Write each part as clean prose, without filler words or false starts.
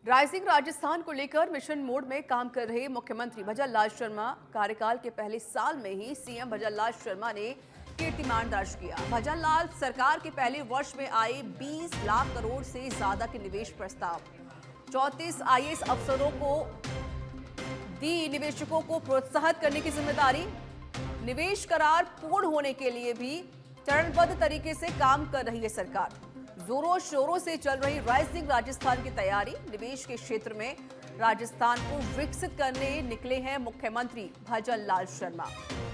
Rising Rajasthan को लेकर mission mode में काम कर रहे मुख्यमंत्री भजनलाल शर्मा कार्यकाल के पहले साल में ही सीएम भजनलाल शर्मा ने कीर्तिमान दर्ज किया। भजनलाल सरकार के पहले वर्ष में आए 20 लाख करोड़ से ज्यादा के निवेश प्रस्ताव, 34 आईएएस अफसरों को दी निवेशकों को प्रोत्साहित करने की जिम्मेदारी। निवेश करार पूर्ण होने के लिए भी चरणबद्ध तरीके से काम कर रही है सरकार। जोरों शोरों से चल रही राइजिंग राजस्थान की तैयारी। निवेश के क्षेत्र में राजस्थान को विकसित करने निकले हैं मुख्यमंत्री भजनलाल शर्मा।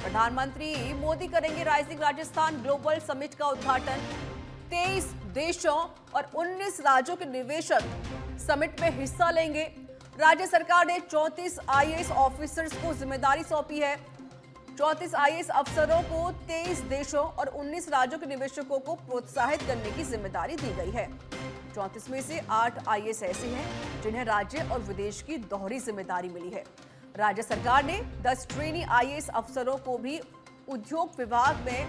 प्रधानमंत्री मोदी करेंगे राइजिंग राजस्थान ग्लोबल समिट का उद्घाटन। 23 देशों और 19 राज्यों के निवेशक समिट में हिस्सा लेंगे। राज्य सरकार ने 34 आईएएस ऑफिसर्स को जिम्मेदारी सौंपी है। 34 आईएएस अफसरों को 23 देशों और 19 राज्यों के निवेशकों को प्रोत्साहित करने की जिम्मेदारी दी गई है। 34 में से 8 आईएएस ऐसे हैं जिन्हें राज्य और विदेश की दोहरी जिम्मेदारी मिली है। राज्य सरकार ने 10 ट्रेनी आईएएस अफसरों को भी उद्योग विभाग में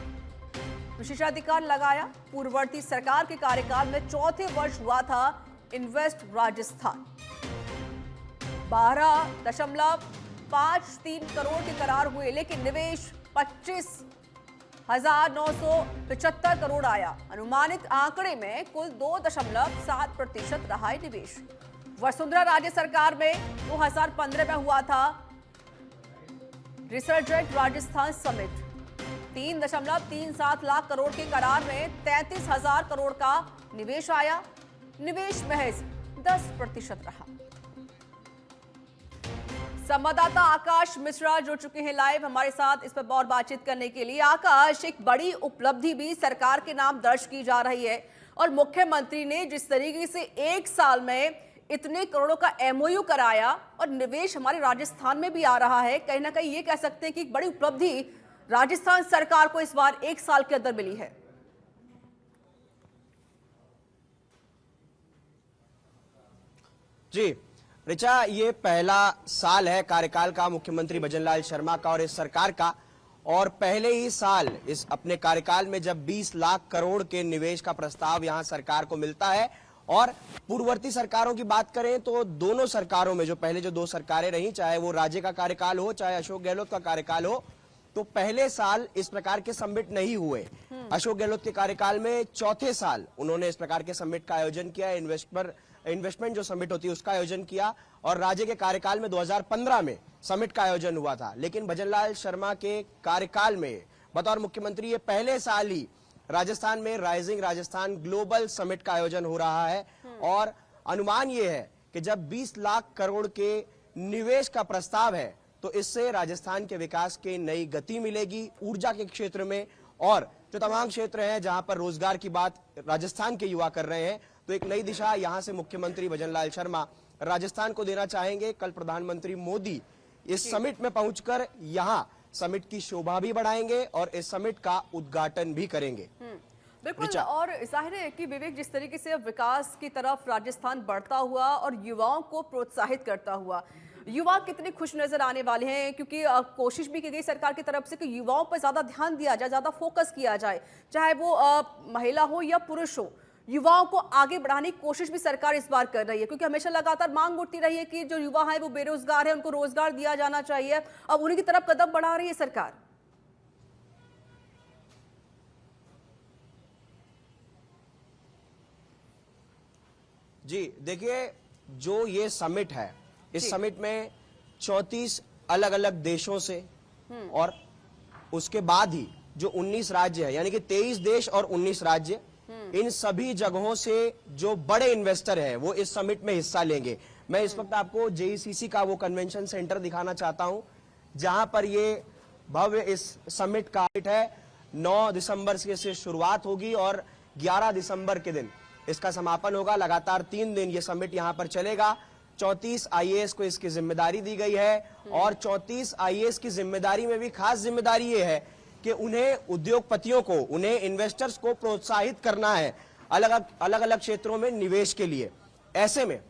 विशेषाधिकार लगाया। पूर्ववर्ती सरकार के कार्यकाल में चौथे वर्ष हुआ था इन्वेस्ट राजस्थान। 12.53 करोड़ के करार हुए, लेकिन निवेश 25,975 करोड़ आया। अनुमानित आंकड़े में कुल 2.7% रहा है निवेश। वसुंधरा राज्य सरकार में 2015 में हुआ था रिसर्जेंट राजस्थान समिट। 3.37 लाख करोड़ के करार में 33,000 करोड़ का निवेश आया। निवेश महज 10% रहा। संवाददाता आकाश मिश्रा जुड़ चुके हैं लाइव हमारे साथ इस पर और बातचीत करने के लिए। आकाश, एक बड़ी उपलब्धि भी सरकार के नाम दर्ज की जा रही है और मुख्यमंत्री ने जिस तरीके से एक साल में इतने करोड़ों का एमओयू कराया और निवेश हमारे राजस्थान में भी आ रहा है, कहीं ना कहीं ये कह सकते हैं कि एक बड़ी उपलब्धि राजस्थान सरकार को इस बार एक साल के अंदर मिली है। जी ऋचा, ये पहला साल है कार्यकाल का मुख्यमंत्री भजनलाल शर्मा का और इस सरकार का, और पहले ही साल इस अपने कार्यकाल में जब 20 लाख करोड़ के निवेश का प्रस्ताव यहां सरकार को मिलता है। और पूर्ववर्ती सरकारों की बात करें तो दोनों सरकारों में जो पहले जो 2 सरकारें रही, चाहे वो राज्य का कार्यकाल हो चाहे अशोक गहलोत का कार्यकाल हो, तो पहले साल इस प्रकार के समिट नहीं हुए। अशोक गहलोत के कार्यकाल में चौथे साल उन्होंने इस प्रकार के समिट का आयोजन किया, इन्वेस्टमेंट जो समिट होती है उसका आयोजन किया, और राज्य के कार्यकाल में 2015 में समिट का आयोजन हुआ था। लेकिन भजनलाल शर्मा के कार्यकाल में बतौर मुख्यमंत्री ये पहले साल ही राजस्थान में राइजिंग राजस्थान ग्लोबल समिट का आयोजन हो रहा है। और अनुमान ये है कि जब 20 लाख करोड़ के निवेश का प्रस्ताव है तो इससे राजस्थान के विकास की नई गति मिलेगी ऊर्जा के क्षेत्र में, और जो तमाम क्षेत्र हैं जहां पर रोजगार की बात राजस्थान के युवा कर रहे हैं, तो एक नई दिशा यहां से मुख्यमंत्री भजनलाल शर्मा राजस्थान को देना चाहेंगे। कल प्रधानमंत्री मोदी इस समिट में पहुंचकर यहां समिट की शोभा भी बढ़ाएंगे और इस समिट का उद्घाटन भी करेंगे। बिल्कुल, और जाहिर है कि विवेक, जिस तरीके से अब विकास की तरफ राजस्थान बढ़ता हुआ और युवाओं को प्रोत्साहित करता हुआ, युवा कितने खुश नजर आने वाले हैं, क्योंकि कोशिश भी की गई सरकार की तरफ से कि युवाओं पर ज्यादा ध्यान दिया जाए, ज्यादा फोकस किया जाए, चाहे वो महिला हो या पुरुष हो। युवाओं को आगे बढ़ाने की कोशिश भी सरकार इस बार कर रही है, क्योंकि हमेशा लगातार मांग उठती रही है कि जो युवा है वो बेरोजगार है, उनको रोजगार दिया जाना चाहिए। अब उन्हीं की तरफ कदम बढ़ा रही है सरकार। जी देखिए, जो ये समिट है, इस समिट में 34 अलग अलग देशों से और उसके बाद ही जो 19 राज्य है, यानी कि 23 देश और 19 राज्य, इन सभी जगहों से जो बड़े इन्वेस्टर हैं वो इस समिट में हिस्सा लेंगे। मैं इस वक्त आपको जेईसीसी का वो कन्वेंशन सेंटर दिखाना चाहता हूं जहां पर ये भव्य इस समिट का है। 9 दिसंबर से शुरुआत होगी और 11 दिसंबर के दिन इसका समापन होगा। लगातार 3 दिन ये समिट यहां पर चलेगा। 34 आईएएस को इसकी जिम्मेदारी दी गई है और 34 आईएएस की जिम्मेदारी में भी खास जिम्मेदारी ये है कि उन्हें उद्योगपतियों को, उन्हें इन्वेस्टर्स को प्रोत्साहित करना है अलग अलग क्षेत्रों में निवेश के लिए। ऐसे में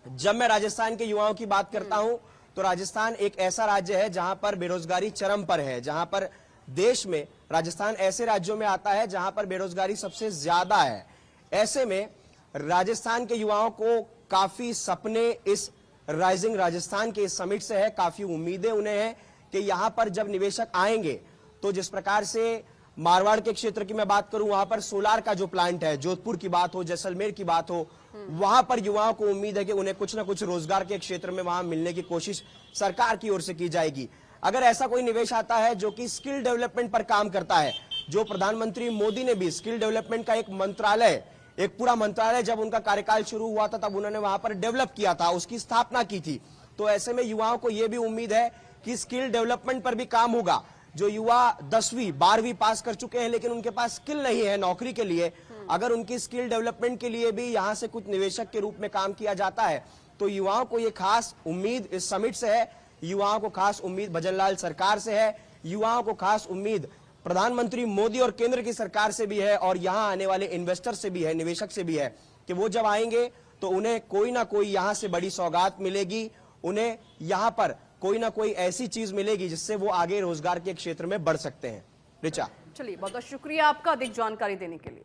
जब मैं राजस्थान के युवाओं की बात करता हूं तो राजस्थान एक ऐसा राज्य है जहां पर बेरोजगारी चरम पर है, जहां पर देश में राजस्थान ऐसे राज्यों में आता है जहां पर बेरोजगारी सबसे ज्यादा है। ऐसे में राजस्थान के युवाओं को काफी सपने इस राइजिंग राजस्थान के इस समिट से है, काफी उम्मीदें उन्हें हैं कि यहां पर जब निवेशक आएंगे तो जिस प्रकार से मारवाड़ के क्षेत्र की मैं बात करूं, वहां पर सोलार का जो प्लांट है, जोधपुर की बात हो, जैसलमेर की बात हो, वहां पर युवाओं को उम्मीद है कि उन्हें कुछ ना कुछ रोजगार के क्षेत्र में वहां मिलने की कोशिश सरकार की ओर से की जाएगी। अगर ऐसा कोई निवेश आता है जो कि स्किल डेवलपमेंट पर काम करता है, जो प्रधानमंत्री मोदी ने भी स्किल डेवलपमेंट का एक मंत्रालय, एक पूरा मंत्रालय जब उनका कार्यकाल शुरू हुआ था तब उन्होंने वहां पर डेवलप किया था, उसकी स्थापना की थी, तो ऐसे में युवाओं को यह भी उम्मीद है कि स्किल डेवलपमेंट पर भी काम होगा। जो युवा 10वीं 12वीं पास कर चुके हैं लेकिन उनके पास स्किल नहीं है नौकरी के लिए, अगर उनकी स्किल डेवलपमेंट के लिए भी यहां से कुछ निवेशक के रूप में काम किया जाता है तो युवाओं को ये खास उम्मीद इस समिट से है, युवाओं को खास उम्मीद भजनलाल सरकार से है, युवाओं को खास उम्मीद प्रधानमंत्री मोदी और केंद्र की सरकार से भी है और यहां आने वाले इन्वेस्टर से भी है, निवेशक से भी है कि वो जब आएंगे तो उन्हें कोई ना कोई यहां से बड़ी सौगात मिलेगी, उन्हें यहां पर कोई ना कोई ऐसी चीज मिलेगी जिससे वो आगे रोजगार के क्षेत्र में बढ़ सकते हैं। ऋचा, चलिए बहुत बहुत शुक्रिया आपका अधिक जानकारी देने के लिए।